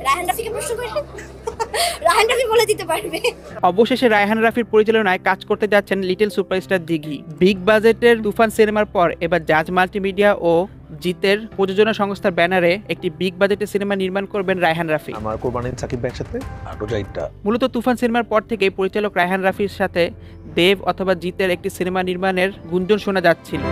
রায়হান রাফিকে প্রশ্ন করেন। রায়হান রাফি বলে দিতে পারবে। অবশেষে রায়হান রাফির পরিচালনায় কাজ করতে যাচ্ছেন লিটল সুপারস্টার দিঘি। বিগ বাজেটের তুফান সিনেমার পর এবার জাজ মাল্টিমিডিয়া ও জিতের প্রযোজনা সংস্থার ব্যানারে একটি বিগ বাজেটের সিনেমা নির্মাণ করবেন রায়হান রাফি। আমার কোরবানি সাকিব ভাইয়ের সাথে রোজাইটা। মূলত তুফান সিনেমার পর থেকে পরিচালক রায়হান রাফির সাথে দেব অথবা জিতের একটি সিনেমা নির্মাণের গুঞ্জন শোনা যাচ্ছিল।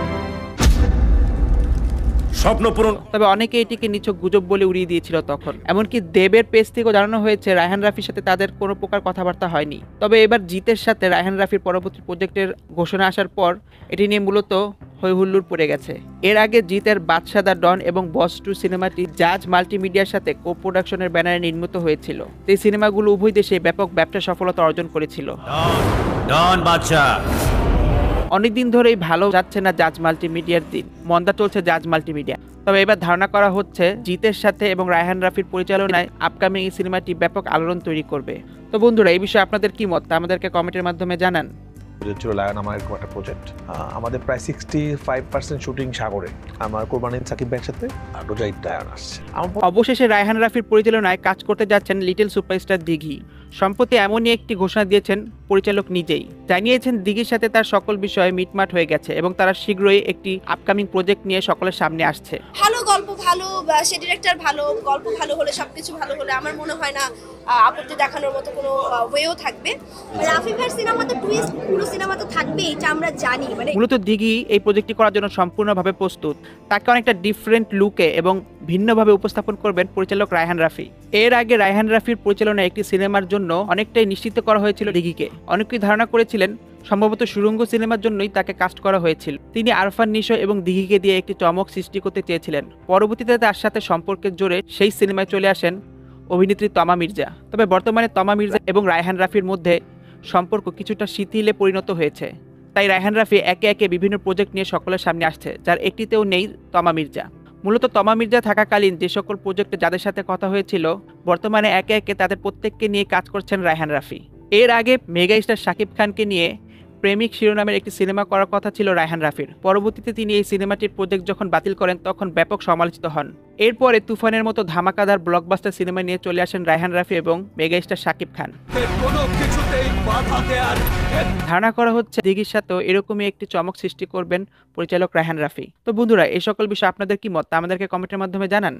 স্বপ্নপূরণ। তবে অনেকে এটিকে নিছক গুজব বলে উড়িয়ে দিয়েছিল তখন। এমনকি দেবের পেজ থেকেও জানানো হয়েছে রায়হান রাফির সাথে তাদের কোনো প্রকার কথাবার্তা হয়নি। তবে এবার জিতের সাথে রায়হান রাফির পরবর্তী প্রজেক্টের ঘোষণা আসার পর এটি নিয়ে মূলত হইহুল্লোড় পড়ে গেছে। এর আগে জিতের বাদশা দ্য ডন এবং বস 2 সিনেমাটি জাজ মাল্টিমিডিয়ার সাথে কো প্রোডাকশনের ব্যানারে নির্মিত হয়েছিল। এই সিনেমাগুলো উভয় দেশে ব্যাপক ব্যবসা সফলতা অর্জন করেছিল। ডন বাদশা। অনেকদিন ধরেই ভালো যাচ্ছে না জাজ মাল্টিমিডিয়ার দিন, মন্দা চলছে জাজ মাল্টিমিডিয়া। তবে এবার ধারণা করা হচ্ছে জিতের সাথে এবং রায়হান রাফির পরিচালনায় আপকামিং এই সিনেমাটি ব্যাপক আলোড়ন তৈরি করবে। তো বন্ধুরা, এই বিষয়ে আপনাদের কি মত তা আমাদেরকে কমেন্টের মাধ্যমে জানান। ছিল লায়ন আমার এরকম একটা প্রজেক্ট। আমাদের প্রায় 65% শুটিং সাগরে। আমার কোরবানি সাকিব ভাইয়ের সাথে রোজাইট লায়ন আসছে। অবশেষে রায়হান রাফির পরিচালনায় কাজ করতে যাচ্ছেন লিটল সুপারস্টার দিঘি। সম্প্রতি এমনই একটি ঘোষণা দিয়েছেন পরিচালক নিজেই। জানিয়েছেন দিঘির সাথে তার সকল বিষয়ে মিটমাট হয়ে গেছে এবং তারা শীঘ্রই একটি আপকামিং প্রজেক্ট নিয়ে সকলের সামনে আসছে। ভালো গল্প, ভালো সে ডিরেক্টর, ভালো গল্প, ভালো হলে সবকিছু ভালো হলে আমার মনে হয় না আপত্তি দেখানোর মতো কোনো ওয়েও থাকবে। রাফি ভাইয়ের সিনেমা তো টুইস্ট, পুরো সিনেমা তো থাকবে, এটা আমরা জানি। মূলত দিঘি এই প্রজেক্টটি করার জন্য সম্পূর্ণভাবে প্রস্তুত। তাকে অনেকটা ডিফারেন্ট লুকে এবং ভিন্নভাবে উপস্থাপন করবেন পরিচালক রায়হান রাফি। এর আগে রায়হান রাফির পরিচালনায় একটি সিনেমার জন্য অনেকটাই নিশ্চিত করা হয়েছিল দিঘিকে। অনেকেই ধারণা করেছিলেন সম্ভবত সুরঙ্গ সিনেমার জন্যই তাকে কাস্ট করা হয়েছিল। তিনি আরফান নিশো এবং দিঘিকে দিয়ে একটি চমক সৃষ্টি করতে চেয়েছিলেন। পরবর্তীতে তার সাথে সম্পর্কের জোরে সেই সিনেমায় চলে আসেন অভিনেত্রী তমা মির্জা। তবে বর্তমানে তমা মির্জা এবং রায়হান রাফির মধ্যে সম্পর্ক কিছুটা শিথিলে পরিণত হয়েছে। তাই রায়হান রাফি একে একে বিভিন্ন প্রজেক্ট নিয়ে সকলের সামনে আসছে, যার একটিতেও নেই তমা মির্জা। মূলত তমা মির্জা থাকাকালীন যে সকল প্রজেক্টে যাদের সাথে কথা হয়েছিল, বর্তমানে একে একে তাদের প্রত্যেককে নিয়ে কাজ করছেন রায়হান রাফি। এর আগে মেগা স্টার শাকিব খানকে নিয়ে প্রেমিক শিরোনামের একটি সিনেমা করার কথা ছিল রায়হান রাফির। পরবর্তীতে তিনি এই সিনেমাটির প্রজেক্ট যখন বাতিল করেন তখন ব্যাপক সমালোচিত হন। এরপরে তুফানের মতো ধামাকাদার ব্লকবাস্টার সিনেমা নিয়ে চলে আসেন রায়হান রাফি এবং মেগা স্টার শাকিব খান। ধারণা করা হচ্ছে দিঘির সাথেও এরকমই একটি চমক সৃষ্টি করবেন পরিচালক রায়হান রাফি। তো বন্ধুরা, এই সকল বিষয়ে আপনাদের কি মত তা আমাদেরকে কমেন্টের মাধ্যমে জানান।